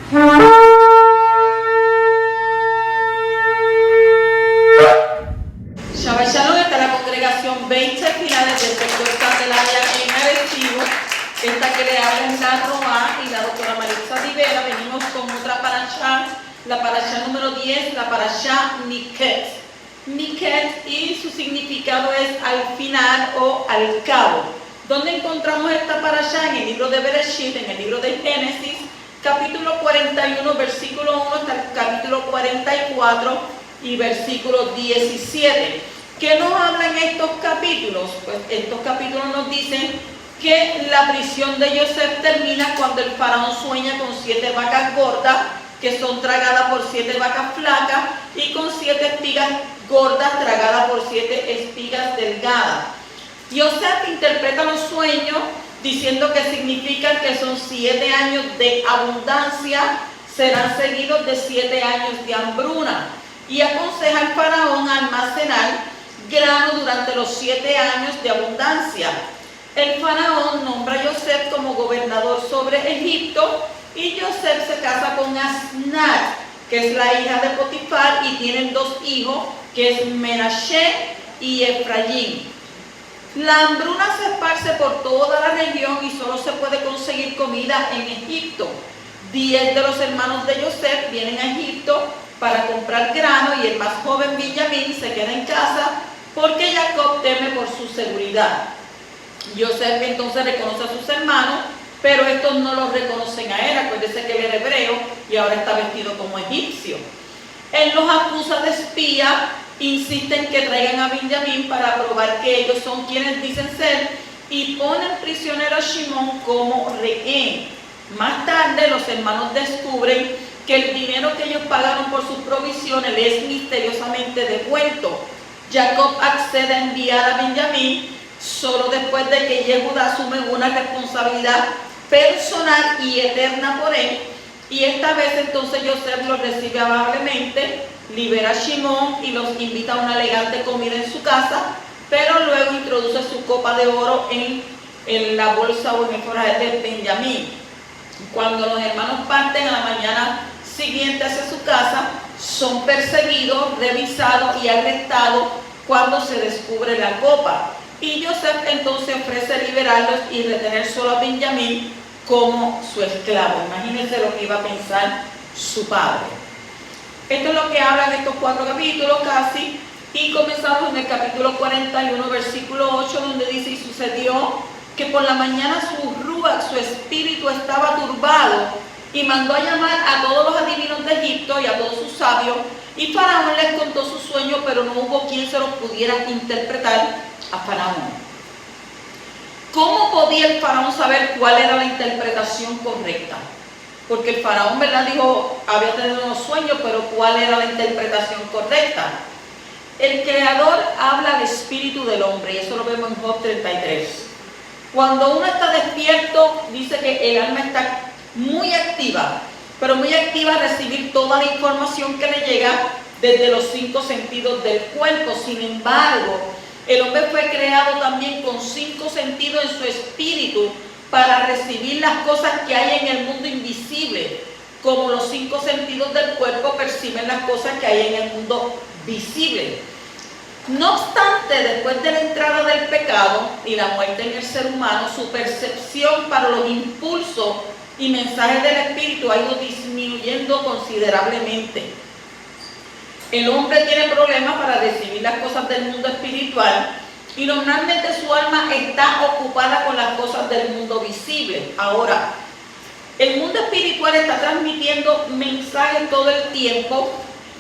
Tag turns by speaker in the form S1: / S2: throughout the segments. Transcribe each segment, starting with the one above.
S1: Shabbat Shalom, está la congregación Beit Finales del sector Candelaria en Arecibo. Esta que le habla es la Roa y la doctora Maritza Rivera. Venimos con otra parashá, la parashá número 10, la parashá Miket. Miket, y su significado es al final o al cabo. ¿Dónde encontramos esta parashá? En el libro de Bereshit, en el libro de Génesis, capítulo 41, versículo 1 hasta el capítulo 44 y versículo 17. ¿Qué nos hablan estos capítulos? Pues estos capítulos nos dicen que la prisión de Yosef termina cuando el faraón sueña con 7 vacas gordas que son tragadas por 7 vacas flacas y con 7 espigas gordas tragadas por 7 espigas delgadas. Yosef interpreta los sueños diciendo que significan que son 7 años de abundancia, serán seguidos de 7 años de hambruna, y aconseja al faraón almacenar grano durante los 7 años de abundancia. El faraón nombra a Yosef como gobernador sobre Egipto, y Yosef se casa con Asnat, que es la hija de Potifar, y tienen 2 hijos, que es Menashe y Efraín. La hambruna se esparce por toda la región y solo se puede conseguir comida en Egipto. 10 de los hermanos de Yosef vienen a Egipto para comprar grano, y el más joven Benjamín se queda en casa porque Jacob teme por su seguridad. Yosef entonces reconoce a sus hermanos, pero estos no los reconocen a él. Acuérdense que él era hebreo y ahora está vestido como egipcio. Él los acusa de espía, insisten que traigan a Benjamín para probar que ellos son quienes dicen ser, y ponen prisionero a Shimón como rehén. Más tarde los hermanos descubren que el dinero que ellos pagaron por sus provisiones les es misteriosamente devuelto. Jacob accede a enviar a Benjamín solo después de que Yehuda asume una responsabilidad personal y eterna por él, y esta vez entonces Yosef los recibe amablemente, libera a Shimón y los invita a una elegante comida en su casa, pero luego introduce su copa de oro en la bolsa o en el forraje de Benjamín. Cuando los hermanos parten a la mañana siguiente hacia su casa, son perseguidos, revisados y arrestados cuando se descubre la copa. Y Yosef entonces ofrece liberarlos y retener solo a Benjamín como su esclavo. Imagínense lo que iba a pensar su padre. Esto es lo que hablan estos 4 capítulos casi, y comenzamos en el capítulo 41, versículo 8, donde dice: y sucedió que por la mañana su ruach, su espíritu, estaba turbado, y mandó a llamar a todos los adivinos de Egipto y a todos sus sabios, y Faraón les contó sus sueños, pero no hubo quien se los pudiera interpretar a Faraón. ¿Cómo podía el faraón saber cuál era la interpretación correcta? Porque el faraón, ¿verdad?, dijo, había tenido unos sueños, pero ¿cuál era la interpretación correcta? El creador habla al espíritu del hombre, y eso lo vemos en Job 33. Cuando uno está despierto, dice que el alma está muy activa, pero muy activa a recibir toda la información que le llega desde los 5 sentidos del cuerpo. Sin embargo, el hombre fue creado también con 5 sentidos en su espíritu para recibir las cosas que hay en el mundo invisible, como los 5 sentidos del cuerpo perciben las cosas que hay en el mundo visible. No obstante, después de la entrada del pecado y la muerte en el ser humano, su percepción para los impulsos y mensajes del espíritu ha ido disminuyendo considerablemente. El hombre tiene problemas para recibir las cosas del mundo espiritual, y normalmente su alma está ocupada con las cosas del mundo visible. Ahora, el mundo espiritual está transmitiendo mensajes todo el tiempo,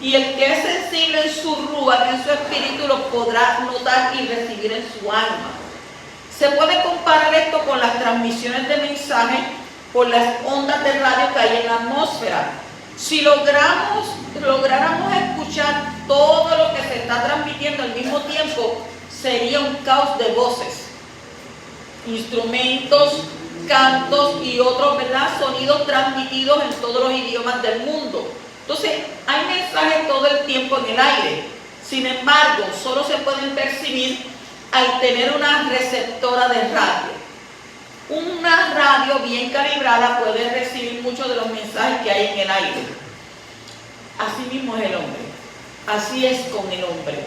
S1: y el que es sensible en su ruach, en su espíritu, los podrá notar y recibir en su alma. Se puede comparar esto con las transmisiones de mensajes por las ondas de radio que hay en la atmósfera. Si lográramos escuchar todo lo que se está transmitiendo al mismo tiempo, sería un caos de voces, instrumentos, cantos y otros, ¿verdad?, sonidos transmitidos en todos los idiomas del mundo. Entonces, hay mensajes todo el tiempo en el aire. Sin embargo, solo se pueden percibir al tener una receptora de radio. Una radio bien calibrada puede recibir muchos de los mensajes que hay en el aire. Así mismo es el hombre. Así es con el hombre.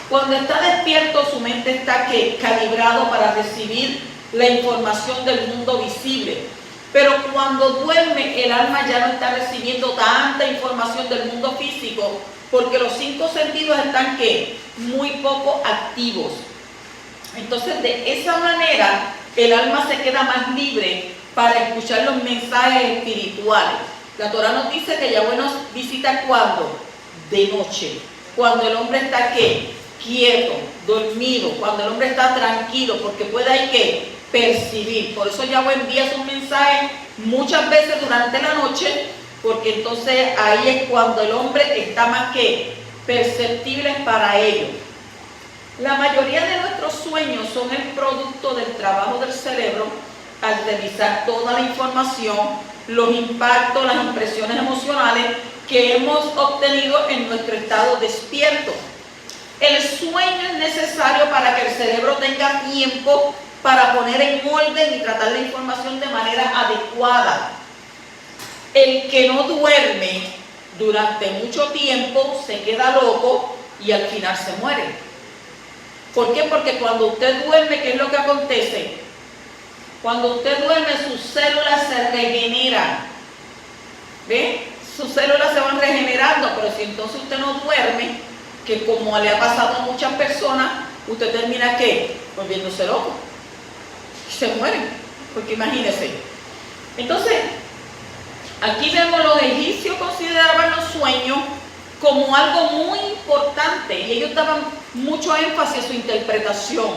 S1: Cuando está despierto, su mente está calibrado para recibir la información del mundo visible. Pero cuando duerme, el alma ya no está recibiendo tanta información del mundo físico, porque los 5 sentidos están muy poco activos. Entonces, de esa manera, el alma se queda más libre para escuchar los mensajes espirituales. La Torah nos dice que Yahweh nos visita ¿cuándo? De noche. Cuando el hombre está quieto, dormido, cuando el hombre está tranquilo, porque puede ahí percibir. Por eso Yahweh envía sus mensajes muchas veces durante la noche, porque entonces ahí es cuando el hombre está más perceptible para ellos. La mayoría de nuestros sueños son el producto del trabajo del cerebro al revisar toda la información, los impactos, las impresiones emocionales que hemos obtenido en nuestro estado despierto. El sueño es necesario para que el cerebro tenga tiempo para poner en orden y tratar la información de manera adecuada. El que no duerme durante mucho tiempo se queda loco y al final se muere. ¿Por qué? Porque cuando usted duerme, ¿qué es lo que acontece? Cuando usted duerme, sus células se regeneran. ¿Ve? Sus células se van regenerando, pero si entonces usted no duerme, que como le ha pasado a muchas personas, usted termina volviéndose loco. Se mueren, porque imagínese. Entonces, aquí vemos los egipcios consideraban los sueños como algo muy importante y ellos daban mucho énfasis a su interpretación.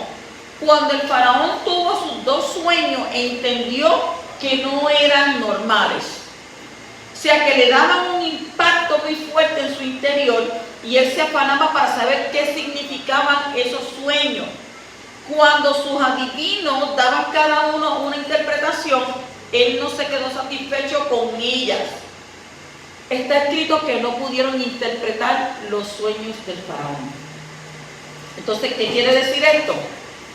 S1: Cuando el faraón tuvo sus 2 sueños e entendió que no eran normales, o sea que le daban un impacto muy fuerte en su interior y él se afanaba para saber qué significaban esos sueños. Cuando sus adivinos daban cada uno una interpretación, él no se quedó satisfecho con ellas. Está escrito que no pudieron interpretar los sueños del faraón. Entonces, ¿qué quiere decir esto?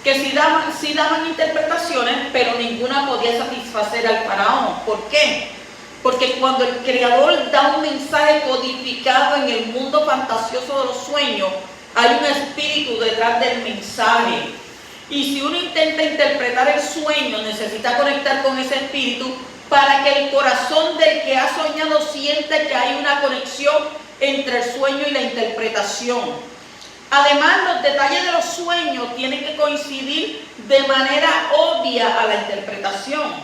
S1: Que sí daban interpretaciones, pero ninguna podía satisfacer al faraón. ¿Por qué? Porque cuando el Creador da un mensaje codificado en el mundo fantasioso de los sueños, hay un espíritu detrás del mensaje. Y si uno intenta interpretar el sueño, necesita conectar con ese espíritu para que el corazón del que ha soñado siente que hay una conexión entre el sueño y la interpretación. Además, los detalles de los sueños tienen que coincidir de manera obvia a la interpretación.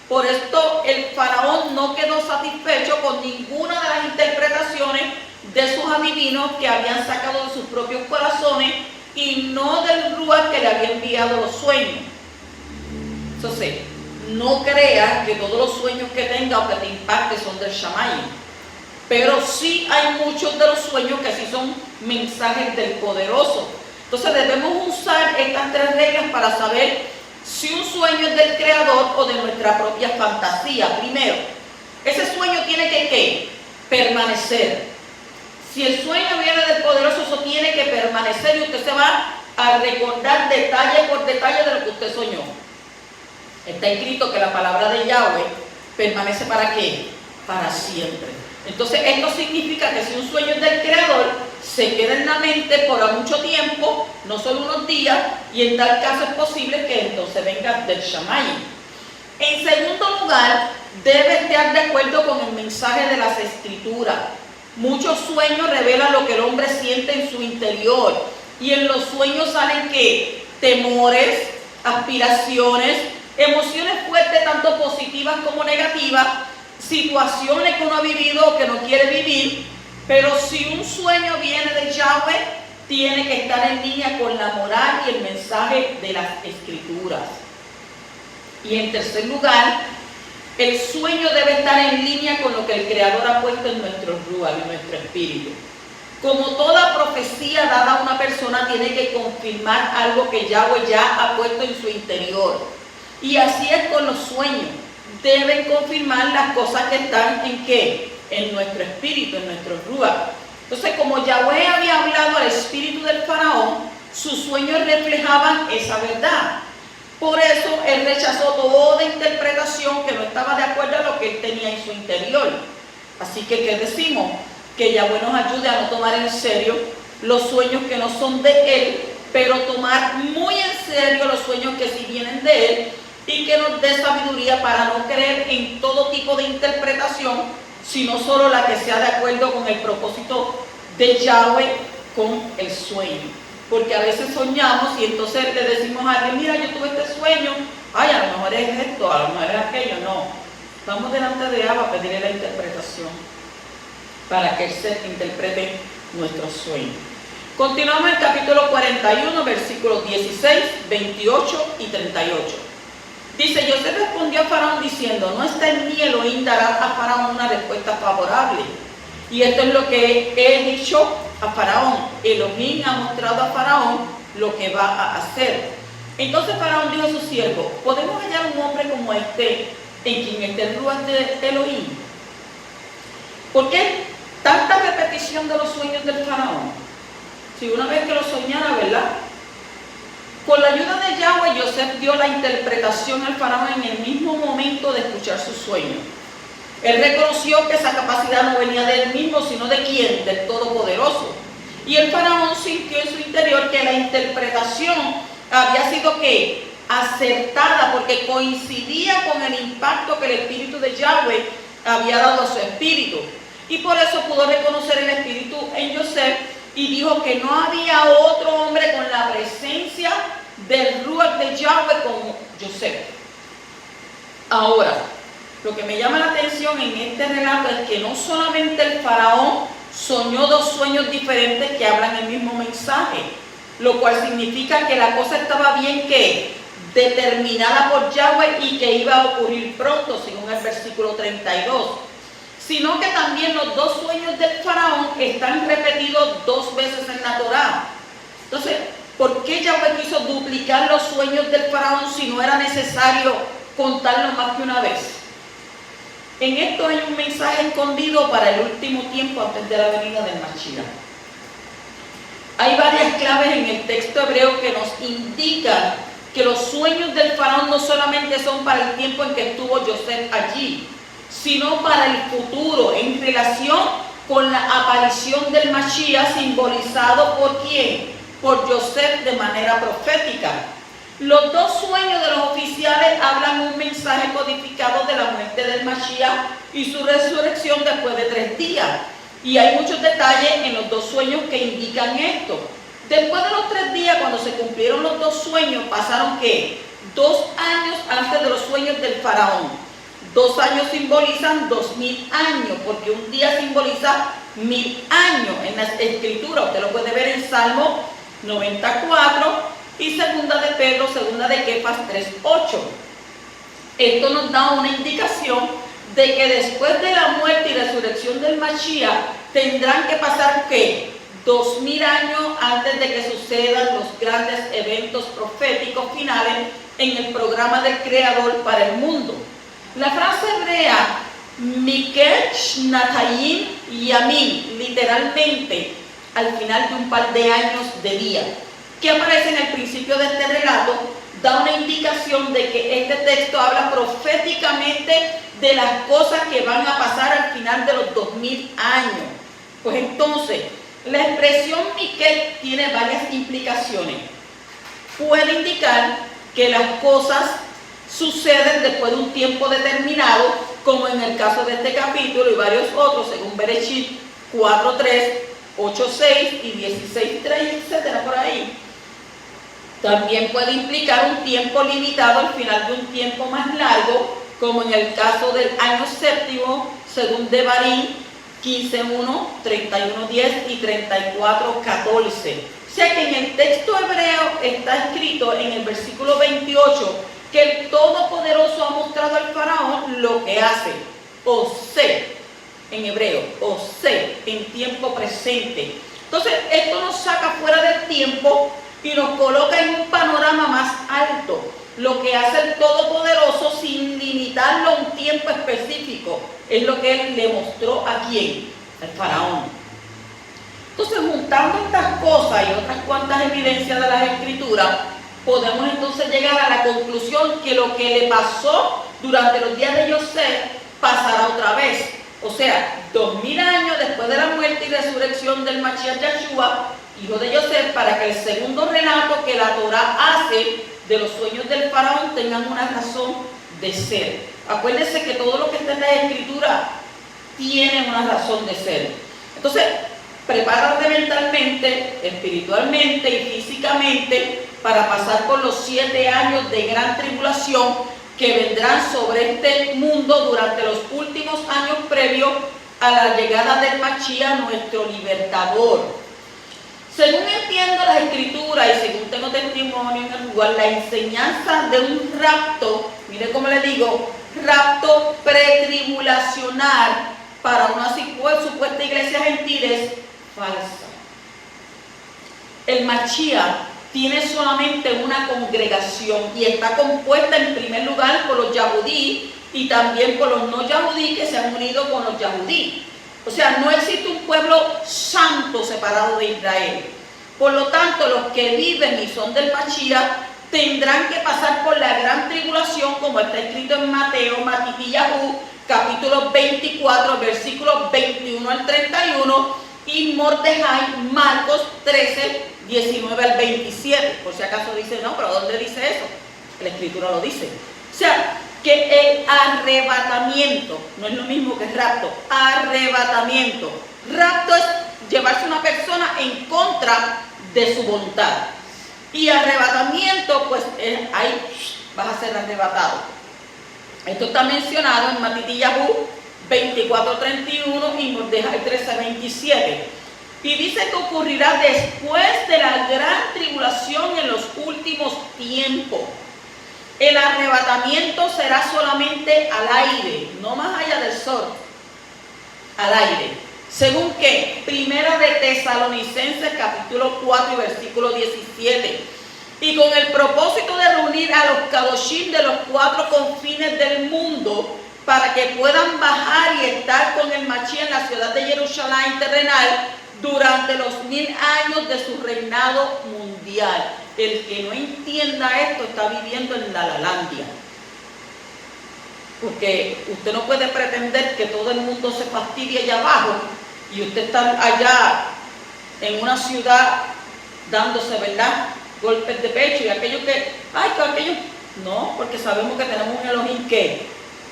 S1: Por esto, el faraón no quedó satisfecho con ninguna de las interpretaciones de sus adivinos que habían sacado de sus propios corazones y no del Ruach que le había enviado los sueños. Entonces, no creas que todos los sueños que tenga o que te impacte son del Shammai, pero sí hay muchos de los sueños que sí son mensajes del Poderoso. Entonces debemos usar estas 3 reglas para saber si un sueño es del Creador o de nuestra propia fantasía. Primero, ese sueño tiene que permanecer. Si el sueño viene del Poderoso, eso tiene que permanecer y usted se va a recordar detalle por detalle de lo que usted soñó. Está escrito que la palabra de Yahweh permanece ¿para qué? Para siempre. Entonces, esto significa que si un sueño es del Creador, se queda en la mente por mucho tiempo, no solo unos días, y en tal caso es posible que entonces venga del Shammai. En segundo lugar, debe estar de acuerdo con el mensaje de las Escrituras. Muchos sueños revelan lo que el hombre siente en su interior, y en los sueños salen temores, aspiraciones, emociones fuertes, tanto positivas como negativas, situaciones que uno ha vivido o que no quiere vivir. Pero si un sueño viene de Yahweh, tiene que estar en línea con la moral y el mensaje de las Escrituras. Y en tercer lugar, el sueño debe estar en línea con lo que el Creador ha puesto en nuestro Ruach, en nuestro espíritu. Como toda profecía dada a una persona, tiene que confirmar algo que Yahweh ya ha puesto en su interior. Y así es con los sueños. Deben confirmar las cosas que están en nuestro espíritu, en nuestro Ruach. Entonces, como Yahweh había hablado al espíritu del faraón, sus sueños reflejaban esa verdad. Por eso él rechazó toda interpretación que no estaba de acuerdo a lo que él tenía en su interior. Así que, ¿qué decimos? Que Yahweh nos ayude a no tomar en serio los sueños que no son de él, pero tomar muy en serio los sueños que sí vienen de él, y que nos dé sabiduría para no creer en todo tipo de interpretación, sino solo la que sea de acuerdo con el propósito de Yahweh con el sueño. Porque a veces soñamos y entonces le decimos a alguien, mira, yo tuve este sueño, ay, a lo mejor es esto, a lo mejor es aquello. No, vamos delante de Abba a pedirle la interpretación para que él se interprete nuestros sueños. Continuamos en el capítulo 41, versículos 16, 28 y 38. Dice, José respondió a Faraón diciendo, no está en mí, Elohim dará a Faraón una respuesta favorable. Y esto es lo que he dicho a Faraón. Elohim ha mostrado a Faraón lo que va a hacer. Entonces Faraón dijo a su siervo, ¿podemos hallar un hombre como este en quien esté el ruaj de Elohim? ¿Por qué tanta repetición de los sueños del Faraón? Si una vez que lo soñara, ¿verdad? Con la ayuda de Yahweh, José dio la interpretación al Faraón en el mismo momento de escuchar su sueño. Él reconoció que esa capacidad no venía de él mismo, sino de ¿quién? Del Todopoderoso. Y el Faraón sintió en su interior que la interpretación había sido ¿qué? Acertada, porque coincidía con el impacto que el Espíritu de Yahweh había dado a su espíritu. Y por eso pudo reconocer el Espíritu en José y dijo que no había otro hombre con la presencia del ruaj de Yahweh como José. Ahora, lo que me llama la atención en este relato es que no solamente el Faraón soñó dos sueños diferentes que hablan el mismo mensaje, lo cual significa que la cosa estaba bien que determinada por Yahweh y que iba a ocurrir pronto, según el versículo 32. Sino que también los dos sueños del Faraón están repetidos dos veces en la Torá. Entonces, ¿por qué Yahweh quiso duplicar los sueños del Faraón si no era necesario contarlos más que una vez? En esto hay un mensaje escondido para el último tiempo antes de la venida del Mashiach. Hay varias claves en el texto hebreo que nos indican que los sueños del Faraón no solamente son para el tiempo en que estuvo José allí, sino para el futuro, en relación con la aparición del Mashiach, simbolizado ¿por quién? Por José de manera profética. Los dos sueños de los oficiales hablan un mensaje codificado de la muerte del Mashiach y su resurrección después de 3 días. Y hay muchos detalles en los dos sueños que indican esto. Después de los 3 días, cuando se cumplieron los dos sueños, pasaron ¿qué? 2 años antes de los sueños del Faraón. 2 años simbolizan 2000 años, porque un día simboliza 1000 años en la escritura. Usted lo puede ver en Salmo 94 y segunda de Pedro, segunda de Kefas 3:8. Esto nos da una indicación de que después de la muerte y resurrección del Mashiach tendrán que pasar ¿qué? 2000 años antes de que sucedan los grandes eventos proféticos finales en el programa del Creador para el mundo. La frase hebrea Mikech Natayim Yamin, literalmente al final de un par de años de día, que aparece en el principio de este relato, da una indicación de que este texto habla proféticamente de las cosas que van a pasar al final de los 2000 años. Pues entonces, la expresión Mikech tiene varias implicaciones. Puede indicar que las cosas suceden después de un tiempo determinado, como en el caso de este capítulo y varios otros, según Bereshit 4:3, 8:6 y 16:3, etcétera, por ahí. También puede implicar un tiempo limitado al final de un tiempo más largo, como en el caso del año séptimo, según Devarim 15:1, 31:10 y 34:14. O sea que en el texto hebreo está escrito en el versículo 28 que el Todopoderoso ha mostrado al Faraón lo que hace, Osé, en hebreo, Osé, en tiempo presente. Entonces, esto nos saca fuera del tiempo y nos coloca en un panorama más alto, lo que hace el Todopoderoso sin limitarlo a un tiempo específico. Es lo que él le mostró a quién, al Faraón. Entonces, juntando estas cosas y otras cuantas evidencias de las Escrituras, podemos entonces llegar a la conclusión que lo que le pasó durante los días de Yosef pasará otra vez. O sea, 2000 años después de la muerte y resurrección del Mashiach Yeshua, hijo de Yosef, para que el segundo relato que la Torá hace de los sueños del faraón tengan una razón de ser. Acuérdense que todo lo que está en la Escritura tiene una razón de ser. Entonces, prepárate mentalmente, espiritualmente y físicamente para pasar por los 7 años de gran tribulación que vendrán sobre este mundo durante los últimos años previos a la llegada del Mashiach, nuestro libertador. Según entiendo las Escrituras y según tengo testimonio en el lugar, la enseñanza de un rapto, mire cómo le digo, rapto pretribulacional para una supuesta iglesia gentil es falsa. El Mashiach tiene solamente una congregación y está compuesta en primer lugar por los yahudí y también por los no yahudí que se han unido con los yahudí. O sea, no existe un pueblo santo separado de Israel. Por lo tanto, los que viven y son del Mashiach tendrán que pasar por la gran tribulación, como está escrito en Mateo, Matitiyahu, capítulo 24, versículos 21 al 31, y Mordejai, Marcos 13, 19 al 27. Por si acaso dice, no, pero ¿dónde dice eso? La Escritura lo dice. O sea, que el arrebatamiento no es lo mismo que rapto. Arrebatamiento. Rapto es llevarse a una persona en contra de su voluntad. Y arrebatamiento, pues ahí vas a ser arrebatado. Esto está mencionado en Matitiyahu 24:31 y Mordejai 13:27. Y dice que ocurrirá después de la gran tribulación en los últimos tiempos. El arrebatamiento será solamente al aire, no más allá del sol, al aire. Según que, Primera de Tesalonicenses capítulo 4 y versículo 17. Y con el propósito de reunir a los kadoshim de los 4 confines del mundo, para que puedan bajar y estar con el Mashiach en la ciudad de Jerusalén terrenal durante los 1000 años de su reinado mundial. El que no entienda esto está viviendo en la Lalandia. Porque usted no puede pretender que todo el mundo se fastidie allá abajo y usted está allá en una ciudad dándose, ¿verdad?, golpes de pecho y aquello que, ay, que aquello, no, porque sabemos que tenemos un Elohim que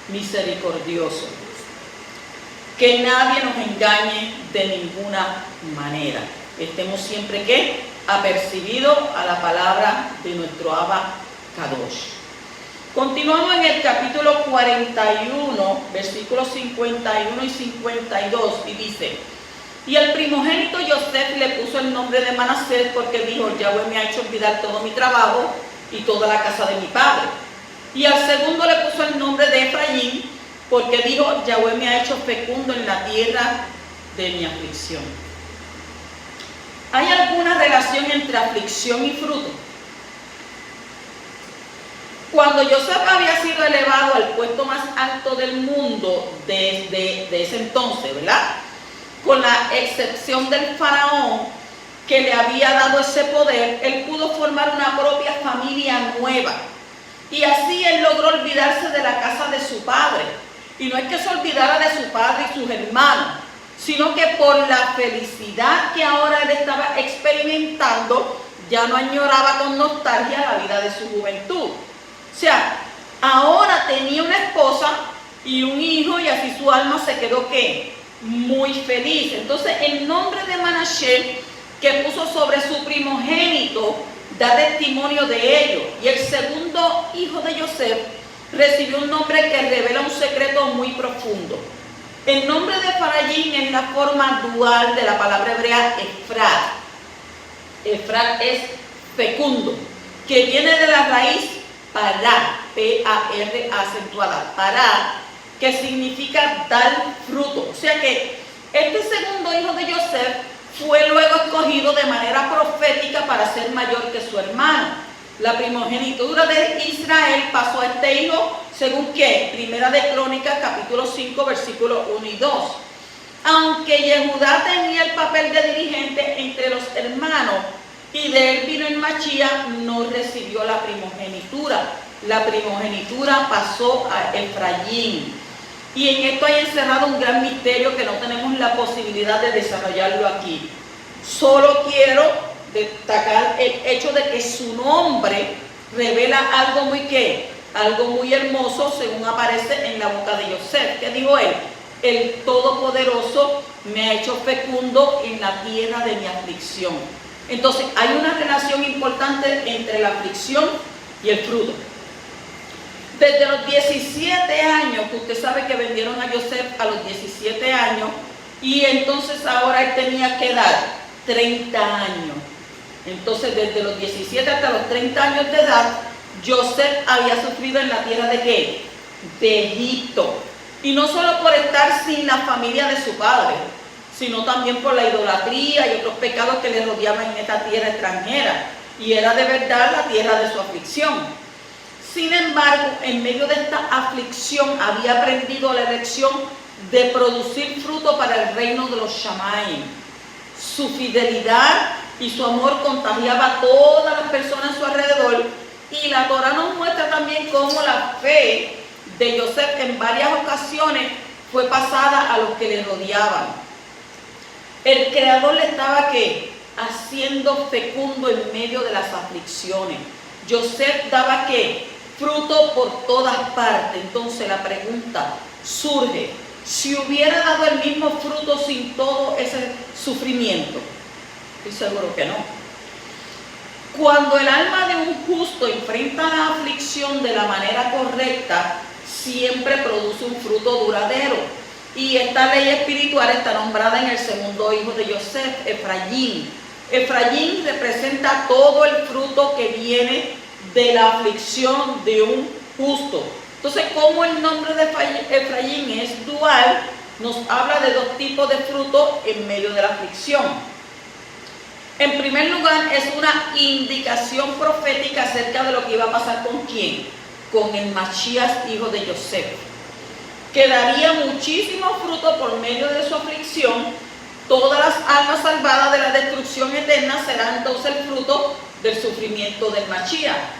S1: misericordioso, que nadie nos engañe de ninguna manera, estemos siempre que apercibidos a la palabra de nuestro Abba Kadosh. Continuamos en el capítulo 41, versículos 51 y 52, y dice: y el primogénito Yosef le puso el nombre de Manasés, porque dijo, Yahweh me ha hecho olvidar todo mi trabajo y toda la casa de mi padre. Y al segundo le puso el nombre de Efraín, porque dijo, Yahweh me ha hecho fecundo en la tierra de mi aflicción. ¿Hay alguna relación entre aflicción y fruto? Cuando Yosef había sido elevado al puesto más alto del mundo de ese entonces, ¿verdad?, con la excepción del faraón que le había dado ese poder, él pudo formar una propia familia nueva. Y así él logró olvidarse de la casa de su padre. Y no es que se olvidara de su padre y sus hermanos, sino que por la felicidad que ahora él estaba experimentando, ya no añoraba con nostalgia la vida de su juventud. O sea, ahora tenía una esposa y un hijo, y así su alma se quedó, ¿qué?, muy feliz. Entonces el nombre de Manasés que puso sobre su primogénito da testimonio de ello. Y el segundo hijo de Yosef recibió un nombre que revela un secreto muy profundo. El nombre de Efraín es la forma dual de la palabra hebrea Efrat. Efrat es fecundo, que viene de la raíz pará, P-A-R acentuada, pará, que significa dar fruto. O sea que este segundo hijo de Yosef fue luego escogido de manera profética para ser mayor que su hermano. La primogenitura de Israel pasó a este hijo, según que Primera de Crónicas, capítulo 5, versículos 1 y 2. Aunque Yehudá tenía el papel de dirigente entre los hermanos, y de él vino el Mashiach, no recibió la primogenitura. La primogenitura pasó a Efraín. Y en esto hay encerrado un gran misterio que no tenemos la posibilidad de desarrollarlo aquí. Solo quiero destacar el hecho de que su nombre revela algo muy hermoso, según aparece en la boca de Yosef. ¿Qué dijo él? El Todopoderoso me ha hecho fecundo en la tierra de mi aflicción. Entonces hay una relación importante entre la aflicción y el fruto. Desde los 17 años, que usted sabe que vendieron a Yosef a los 17 años, y entonces ahora él tenía que dar 30 años. Entonces desde los 17 hasta los 30 años de edad, Yosef había sufrido en la tierra de ¿qué? De Egipto. Y no solo por estar sin la familia de su padre, sino también por la idolatría y otros pecados que le rodeaban en esta tierra extranjera. Y era de verdad la tierra de su aflicción. Sin embargo, en medio de esta aflicción había aprendido la lección de producir fruto para el reino de los Shamayim. Su fidelidad y su amor contagiaba a todas las personas a su alrededor, y la Torah nos muestra también cómo la fe de Yosef en varias ocasiones fue pasada a los que le rodeaban. El Creador le estaba ¿qué? Haciendo fecundo en medio de las aflicciones. Yosef daba ¿qué? Fruto por todas partes. Entonces la pregunta surge: si hubiera dado el mismo fruto sin todo ese sufrimiento. Estoy seguro que no. Cuando el alma de un justo enfrenta la aflicción de la manera correcta, siempre produce un fruto duradero. Y esta ley espiritual está nombrada en el segundo hijo de Yosef, Efraín. Efraín representa todo el fruto que viene de la aflicción de un justo. Entonces, como el nombre de Efraín es dual, nos habla de dos tipos de frutos en medio de la aflicción. En primer lugar, es una indicación profética acerca de lo que iba a pasar con ¿quién? Con el Mashiach, hijo de Yosef, que daría muchísimo fruto por medio de su aflicción. Todas las almas salvadas de la destrucción eterna serán entonces el fruto del sufrimiento del Mashiach.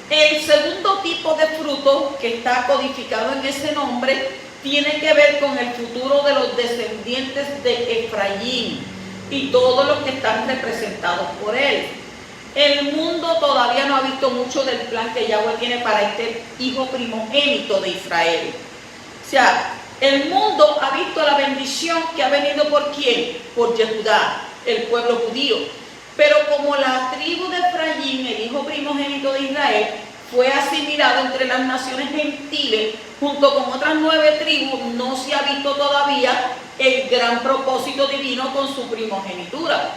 S1: El segundo tipo de fruto que está codificado en ese nombre tiene que ver con el futuro de los descendientes de Efraín y todos los que están representados por él. El mundo todavía no ha visto mucho del plan que Yahweh tiene para este hijo primogénito de Israel. O sea, el mundo ha visto la bendición que ha venido ¿por quién? Por Yehudá, el pueblo judío. Pero como la tribu de Efraín, el hijo primogénito de Israel, fue asimilado entre las naciones gentiles, junto con otras 9 tribus, no se ha visto todavía el gran propósito divino con su primogenitura.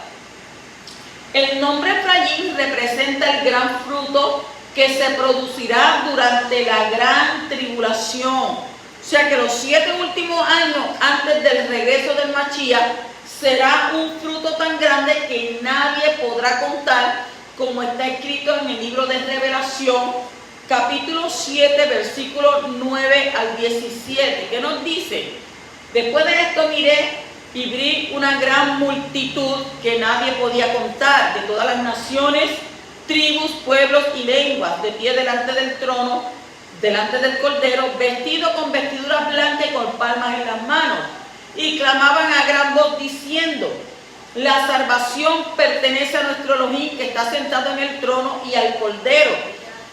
S1: El nombre Efraín representa el gran fruto que se producirá durante la gran tribulación. O sea que los 7 últimos años antes del regreso del Mashiach será un fruto tan grande que nadie podrá contar, como está escrito en el libro de Revelación, capítulo 7, versículos 9 al 17, que nos dice: después de esto miré y vi una gran multitud que nadie podía contar, de todas las naciones, tribus, pueblos y lenguas, de pie delante del trono, delante del Cordero, vestido con vestiduras blancas y con palmas en las manos, y clamaban a gran voz diciendo: la salvación pertenece a nuestro Elohim, que está sentado en el trono, y al Cordero.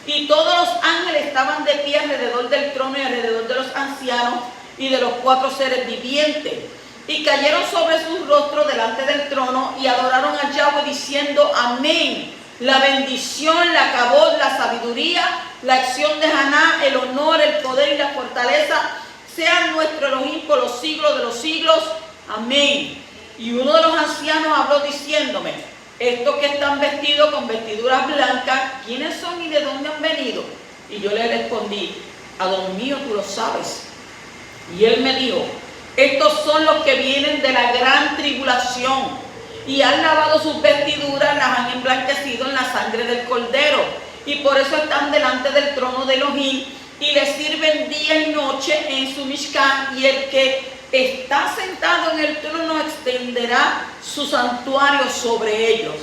S1: Y todos los ángeles estaban de pie alrededor del trono y alrededor de los ancianos y de los 4 seres vivientes, y cayeron sobre sus rostros delante del trono y adoraron a Yahweh diciendo: amén. La bendición, la cabot, la sabiduría, la acción de Haná, el honor, el poder y la fortaleza sean nuestro Elohim por los siglos de los siglos. Amén. Y uno de los ancianos habló diciéndome: estos que están vestidos con vestiduras blancas, ¿quiénes son y de dónde han venido? Y yo le respondí: Adón mío, tú lo sabes. Y él me dijo: estos son los que vienen de la gran tribulación y han lavado sus vestiduras, las han emblanquecido en la sangre del Cordero, y por eso están delante del trono de Elohim y le sirven día y noche en su Mishkan, y el que está sentado en el trono extenderá su santuario sobre ellos.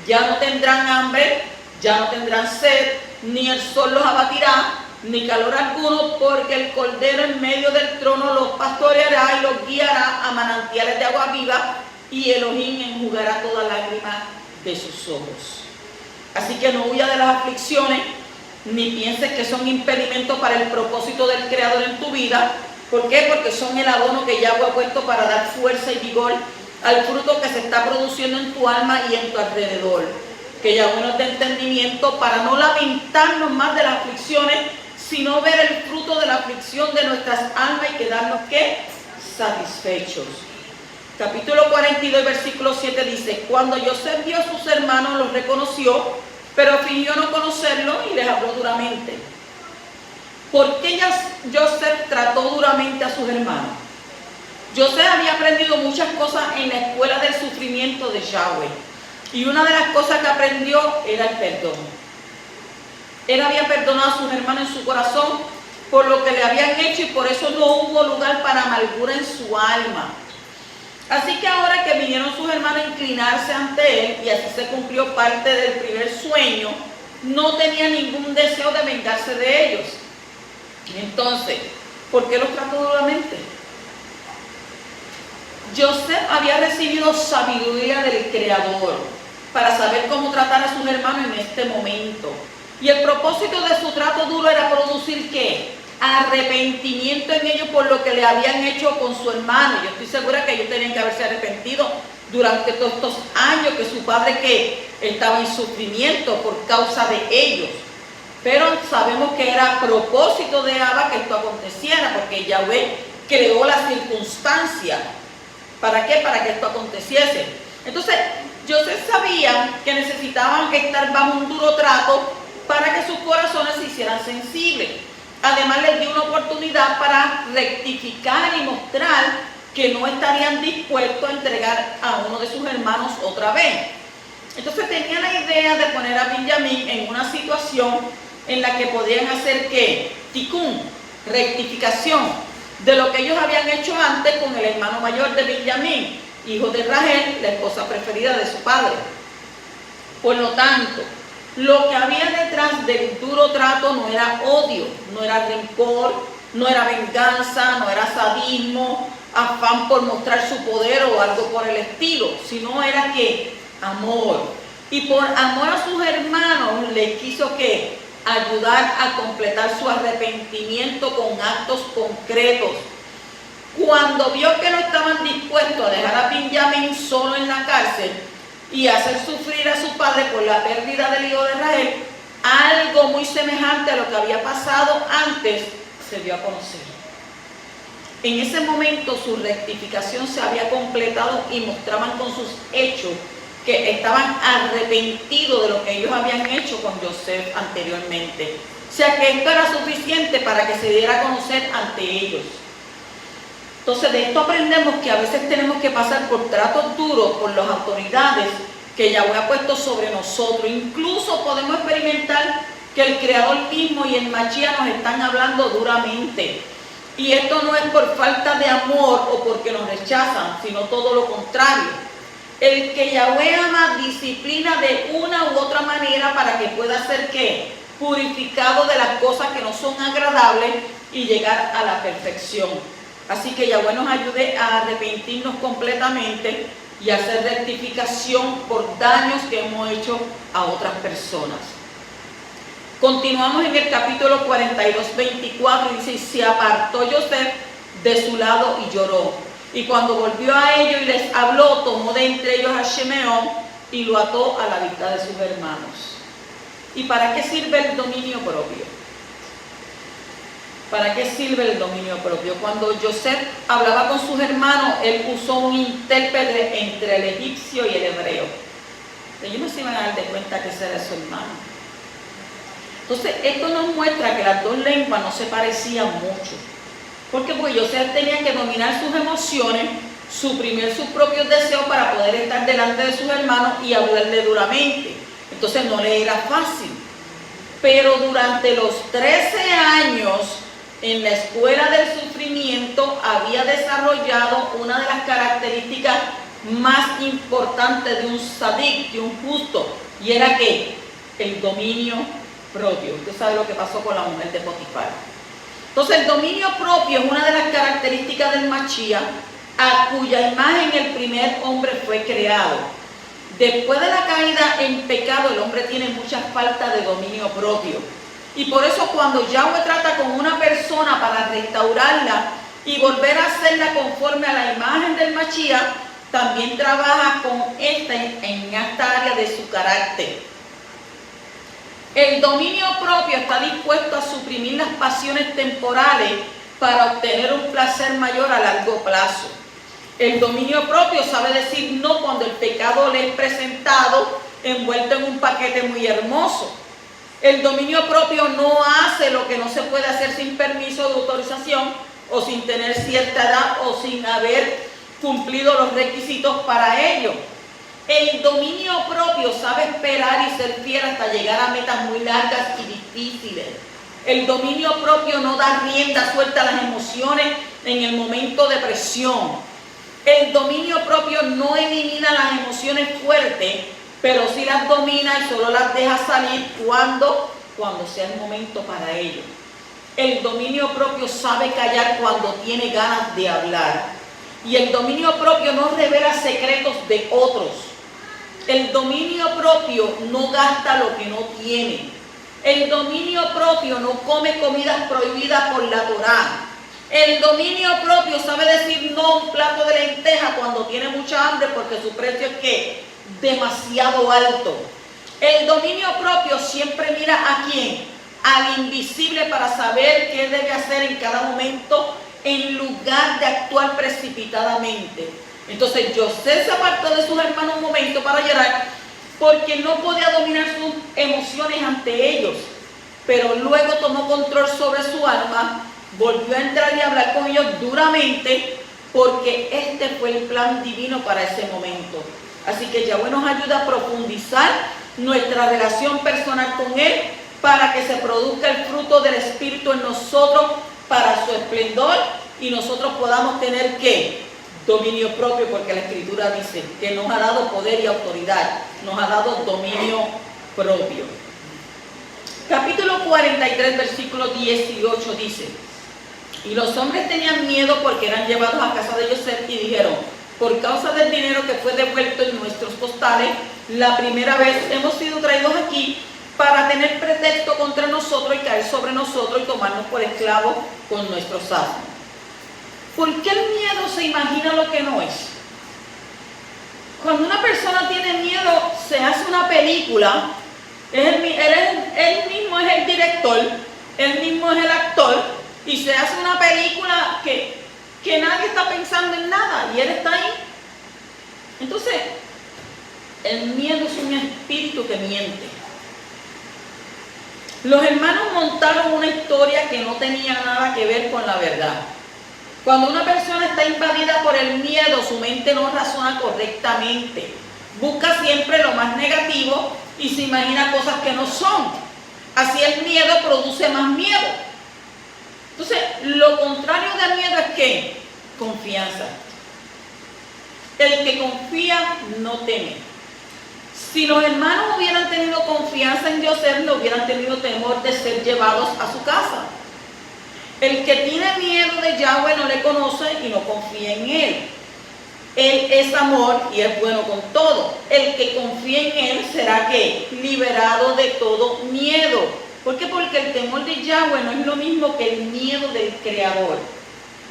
S1: Ya no tendrán hambre, ya no tendrán sed, ni el sol los abatirá, ni calor alguno, porque el Cordero en medio del trono los pastoreará y los guiará a manantiales de agua viva, y Elohim enjugará toda lágrima de sus ojos. Así que no huya de las aflicciones, ni pienses que son impedimentos para el propósito del Creador en tu vida. ¿Por qué? Porque son el abono que Yahweh ha puesto para dar fuerza y vigor al fruto que se está produciendo en tu alma y en tu alrededor. Que Yahweh nos dé entendimiento para no lamentarnos más de las aflicciones, sino ver el fruto de la aflicción de nuestras almas y quedarnos, ¿qué? Satisfechos. Capítulo 42, versículo 7 dice: cuando José vio a sus hermanos, los reconoció, pero fingió no conocerlo y les habló duramente. ¿Por qué José trató duramente a sus hermanos? José había aprendido muchas cosas en la escuela del sufrimiento de Yahweh. Y una de las cosas que aprendió era el perdón. Él había perdonado a sus hermanos en su corazón por lo que le habían hecho, y por eso no hubo lugar para amargura en su alma. Así que ahora que vinieron sus hermanos a inclinarse ante él, y así se cumplió parte del primer sueño, no tenía ningún deseo de vengarse de ellos. Entonces, ¿por qué los trató duramente? José había recibido sabiduría del Creador para saber cómo tratar a sus hermanos en este momento. Y el propósito de su trato duro era producir, ¿qué? Arrepentimiento en ellos por lo que le habían hecho con su hermano. Yo estoy segura que ellos tenían que haberse arrepentido durante todos estos años que su padre que estaba en sufrimiento por causa de ellos. Pero sabemos que era a propósito de Abba que esto aconteciera, porque Yahweh creó la circunstancia. ¿Para qué? Para que esto aconteciese. Entonces, José sabía que necesitaban estar bajo un duro trato para que sus corazones se hicieran sensibles. Además, les dio una oportunidad para rectificar y mostrar que no estarían dispuestos a entregar a uno de sus hermanos otra vez. Entonces, tenía la idea de poner a Benjamín en una situación en la que podían hacer, ¿qué? Tikkun, rectificación de lo que ellos habían hecho antes con el hermano mayor de Benjamín, hijo de Rachel, la esposa preferida de su padre. Por lo tanto, lo que había detrás del duro trato no era odio, no era rencor, no era venganza, no era sadismo, afán por mostrar su poder o algo por el estilo, sino era que amor. Y por amor a sus hermanos les quiso que ayudar a completar su arrepentimiento con actos concretos. Cuando vio que no estaban dispuestos a dejar a Benjamín solo en la cárcel y hacer sufrir a su padre por la pérdida del hijo de Rachel, algo muy semejante a lo que había pasado antes se dio a conocer. En ese momento su rectificación se había completado y mostraban con sus hechos que estaban arrepentidos de lo que ellos habían hecho con José anteriormente. O sea que esto era suficiente para que se diera a conocer ante ellos. Entonces de esto aprendemos que a veces tenemos que pasar por tratos duros por las autoridades que Yahweh ha puesto sobre nosotros. Incluso podemos experimentar que el Creador mismo y el Mashiach nos están hablando duramente. Y esto no es por falta de amor o porque nos rechazan, sino todo lo contrario. El que Yahweh ama disciplina de una u otra manera para que pueda ser, ¿qué? Purificado de las cosas que no son agradables y llegar a la perfección. Así que Yahweh nos ayude a arrepentirnos completamente y a hacer rectificación por daños que hemos hecho a otras personas. Continuamos en el capítulo 42, 24, y dice: y se apartó José de su lado y lloró. Y cuando volvió a ellos y les habló, tomó de entre ellos a Shimeón y lo ató a la vista de sus hermanos. ¿Y para qué sirve el dominio propio? ¿Para qué sirve el dominio propio? Cuando José hablaba con sus hermanos, él usó un intérprete entre el egipcio y el hebreo. Ellos no se iban a dar de cuenta que ese era su hermano. Entonces, esto nos muestra que las dos lenguas no se parecían mucho. ¿Por qué? Porque José tenía que dominar sus emociones, suprimir sus propios deseos para poder estar delante de sus hermanos y hablarle duramente. Entonces no le era fácil. Pero durante los 13 años en la escuela del sufrimiento había desarrollado una de las características más importante de un sadik, de un justo, y era que el dominio propio. Usted sabe lo que pasó con la mujer de Potifar. Entonces el dominio propio es una de las características del Mashiach, a cuya imagen el primer hombre fue creado. Después de la caída en pecado, el hombre tiene mucha falta de dominio propio. Y por eso cuando Yahweh trata con una persona para restaurarla y volver a hacerla conforme a la imagen del Mashiach, también trabaja con esta en esta área de su carácter. El dominio propio está dispuesto a suprimir las pasiones temporales para obtener un placer mayor a largo plazo. El dominio propio sabe decir no cuando el pecado le es presentado envuelto en un paquete muy hermoso. El dominio propio no hace lo que no se puede hacer sin permiso de autorización o sin tener cierta edad o sin haber cumplido los requisitos para ello. El dominio propio sabe esperar y ser fiel hasta llegar a metas muy largas y difíciles. El dominio propio no da rienda suelta a las emociones en el momento de presión. El dominio propio no elimina las emociones fuertes, pero sí las domina y solo las deja salir cuando sea el momento para ello. El dominio propio sabe callar cuando tiene ganas de hablar. Y el dominio propio no revela secretos de otros. El dominio propio no gasta lo que no tiene. El dominio propio no come comidas prohibidas por la Torá. El dominio propio sabe decir no a un plato de lenteja cuando tiene mucha hambre porque su precio es ¿qué? Demasiado alto. El dominio propio siempre mira ¿a quién? Al invisible para saber qué debe hacer en cada momento en lugar de actuar precipitadamente. Entonces José se apartó de sus hermanos un momento para llorar porque no podía dominar sus emociones ante ellos, pero luego tomó control sobre su alma, volvió a entrar y a hablar con ellos duramente porque este fue el plan divino para ese momento. Así que Yahweh nos ayuda a profundizar nuestra relación personal con Él para que se produzca el fruto del Espíritu en nosotros para su esplendor y nosotros podamos tener ¿qué? Dominio propio, porque la Escritura dice que nos ha dado poder y autoridad, nos ha dado dominio propio. Capítulo 43, versículo 18 dice: y los hombres tenían miedo porque eran llevados a casa de José y dijeron: por causa del dinero que fue devuelto en nuestros costales, la primera vez hemos sido traídos aquí para tener pretexto contra nosotros y caer sobre nosotros y tomarnos por esclavos con nuestros asnos. ¿Por qué el miedo se imagina lo que no es? Cuando una persona tiene miedo, se hace una película, él mismo es el director, él mismo es el actor, y se hace una película que nadie está pensando en nada, y él está ahí. Entonces, el miedo es un espíritu que miente. Los hermanos montaron una historia que no tenía nada que ver con la verdad. Cuando una persona está invadida por el miedo, su mente no razona correctamente. Busca siempre lo más negativo y se imagina cosas que no son. Así el miedo produce más miedo. Entonces, lo contrario del miedo es ¿qué? Confianza. El que confía no teme. Si los hermanos hubieran tenido confianza en José, no hubieran tenido temor de ser llevados a su casa. El que tiene miedo de Yahweh no le conoce y no confía en Él. Él es amor y es bueno con todo. El que confía en Él será ¿qué? Liberado de todo miedo. ¿Por qué? Porque el temor de Yahweh no es lo mismo que el miedo del Creador.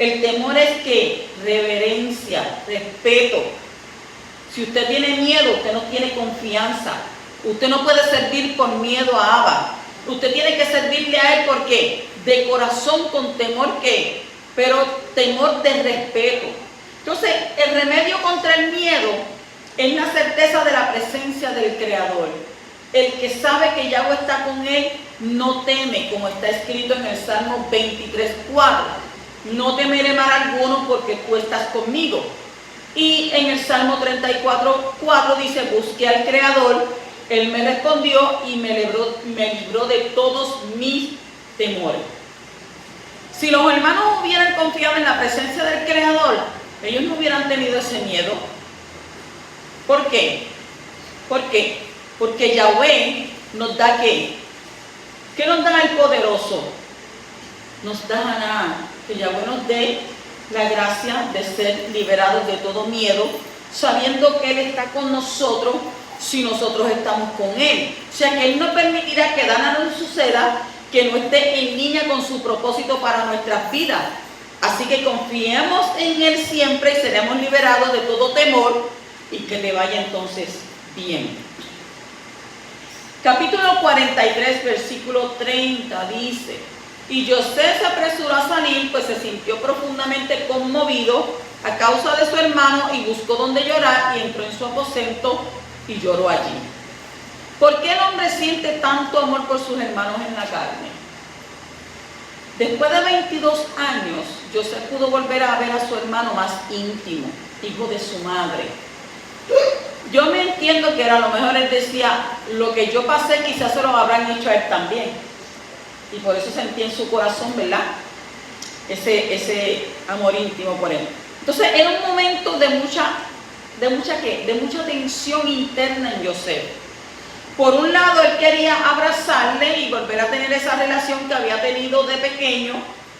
S1: El temor es ¿qué? Reverencia, respeto. Si usted tiene miedo, usted no tiene confianza. Usted no puede servir por miedo a Abba. Usted tiene que servirle a Él ¿por qué? De corazón, con temor ¿qué? Pero temor de respeto. Entonces, el remedio contra el miedo es la certeza de la presencia del Creador. El que sabe que Yahweh está con él no teme, como está escrito en el Salmo 23:4. No temeré mal alguno porque tú estás conmigo. Y en el Salmo 34:4 dice: busqué al Creador, Él me respondió y me libró de todos mis temores. Si los hermanos hubieran confiado en la presencia del Creador, ellos no hubieran tenido ese miedo. ¿Por qué? ¿Por qué? Porque Yahweh nos da ¿qué? ¿Qué nos da el poderoso? Nos da Haná, que Yahweh nos dé la gracia de ser liberados de todo miedo, sabiendo que Él está con nosotros si nosotros estamos con Él. O sea que Él no permitirá que nada nos suceda que no esté en línea con su propósito para nuestras vidas. Así que confiemos en Él siempre y seremos liberados de todo temor y que le vaya entonces bien. Capítulo 43, versículo 30 dice: y José se apresuró a salir, pues se sintió profundamente conmovido a causa de su hermano y buscó donde llorar y entró en su aposento y lloró allí. ¿Por qué el hombre siente tanto amor por sus hermanos en la carne? Después de 22 años, José pudo volver a ver a su hermano más íntimo, hijo de su madre. Yo me entiendo que a lo mejor él decía, lo que yo pasé quizás se lo habrán hecho a él también. Y por eso sentía en su corazón, ¿verdad? Ese amor íntimo por él. Entonces era un momento de mucha tensión interna en José. Por un lado, él quería abrazarle y volver a tener esa relación que había tenido de pequeño,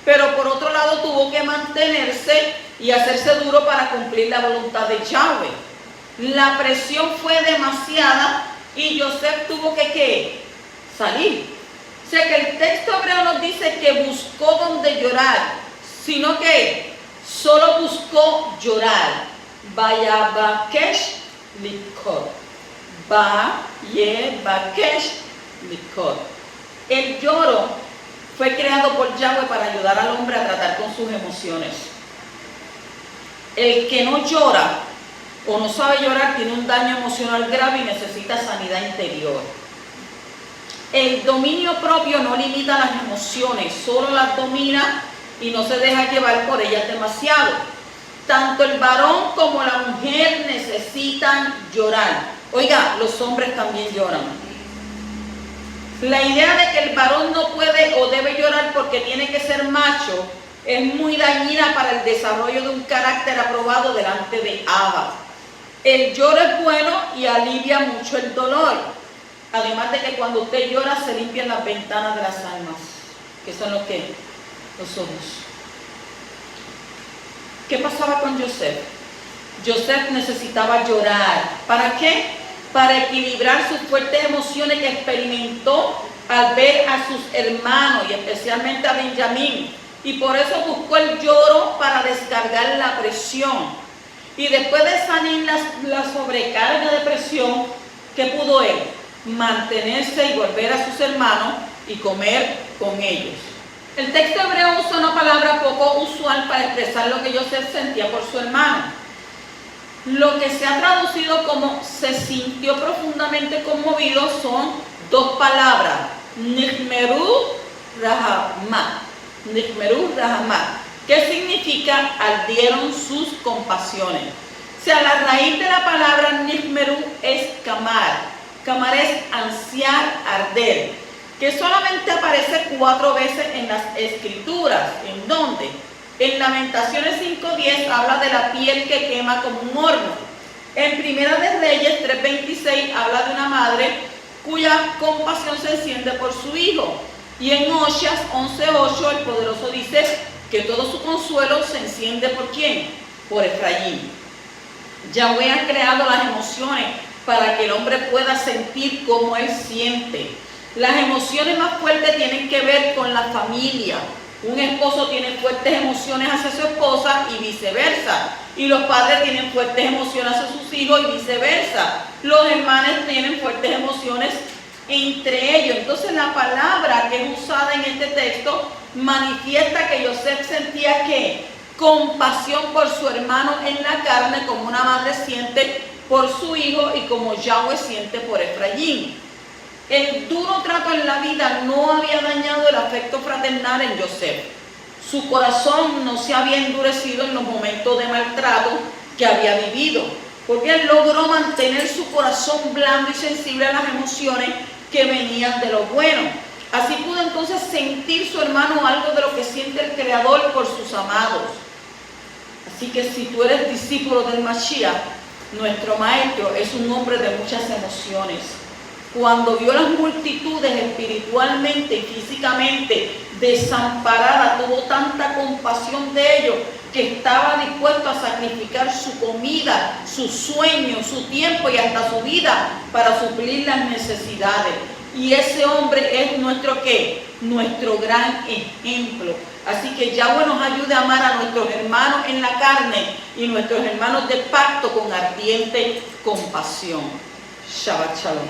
S1: pero por otro lado tuvo que mantenerse y hacerse duro para cumplir la voluntad de Yahweh. La presión fue demasiada y José tuvo que salir. O sea que el texto hebreo nos dice que buscó donde llorar, sino que solo buscó llorar. Vayabakesh likor. Vayabakesh likor. El lloro fue creado por Yahweh para ayudar al hombre a tratar con sus emociones. El que no llora o no sabe llorar tiene un daño emocional grave y necesita sanidad interior. El dominio propio no limita las emociones, solo las domina y no se deja llevar por ellas demasiado. Tanto el varón como la mujer necesitan llorar. Oiga, los hombres también lloran. La idea de que el varón no puede o debe llorar porque tiene que ser macho es muy dañina para el desarrollo de un carácter aprobado delante de Abba. El lloro es bueno y alivia mucho el dolor. Además de que cuando usted llora se limpian las ventanas de las almas, que son los ojos. ¿Qué pasaba con José? José necesitaba llorar. ¿Para qué? Para equilibrar sus fuertes emociones que experimentó al ver a sus hermanos y especialmente a Benjamín. Y por eso buscó el lloro para descargar la presión. Y después de salir la sobrecarga de presión, ¿qué pudo él? Mantenerse y volver a sus hermanos y comer con ellos. El texto hebreo usa una palabra poco usual para expresar lo que José sentía por su hermano. Lo que se ha traducido como se sintió profundamente conmovido son dos palabras: Nihmeru Rahamá. Nihmeru Rahamá, que significa ardieron sus compasiones. O sea, la raíz de la palabra Nihmeru es kamar. Kamar es ansiar, arder, que solamente aparece 4 veces en las Escrituras. ¿En dónde? En Lamentaciones 5:10 habla de la piel que quema como un horno. En Primera de Reyes 3:26 habla de una madre cuya compasión se enciende por su hijo. Y en Oseas 11:8 el poderoso dice que todo su consuelo se enciende ¿por quién? Por Efraín. Yahweh ha creado las emociones para que el hombre pueda sentir como él siente. Las emociones más fuertes tienen que ver con la familia. Un esposo tiene fuertes emociones hacia su esposa y viceversa. Y los padres tienen fuertes emociones hacia sus hijos y viceversa. Los hermanos tienen fuertes emociones entre ellos. Entonces la palabra que es usada en este texto manifiesta que José sentía que compasión por su hermano en la carne, como una madre siente por su hijo y como Yahweh siente por Efraín. El duro trato en la vida no había dañado el afecto fraternal en José. Su corazón no se había endurecido en los momentos de maltrato que había vivido, porque él logró mantener su corazón blando y sensible a las emociones que venían de lo bueno. Así pudo entonces sentir su hermano algo de lo que siente el Creador por sus amados. Así que si tú eres discípulo del Mashiach, Nuestro maestro es un hombre de muchas emociones. Cuando vio las multitudes espiritualmente y físicamente desamparadas, tuvo tanta compasión de ellos que estaba dispuesto a sacrificar su comida, sus sueños, su tiempo y hasta su vida para suplir las necesidades. Y ese hombre es nuestro ¿qué? Nuestro gran ejemplo. Así que Yahweh nos ayude a amar a nuestros hermanos en la carne y nuestros hermanos de pacto con ardiente compasión. Shabbat Shalom.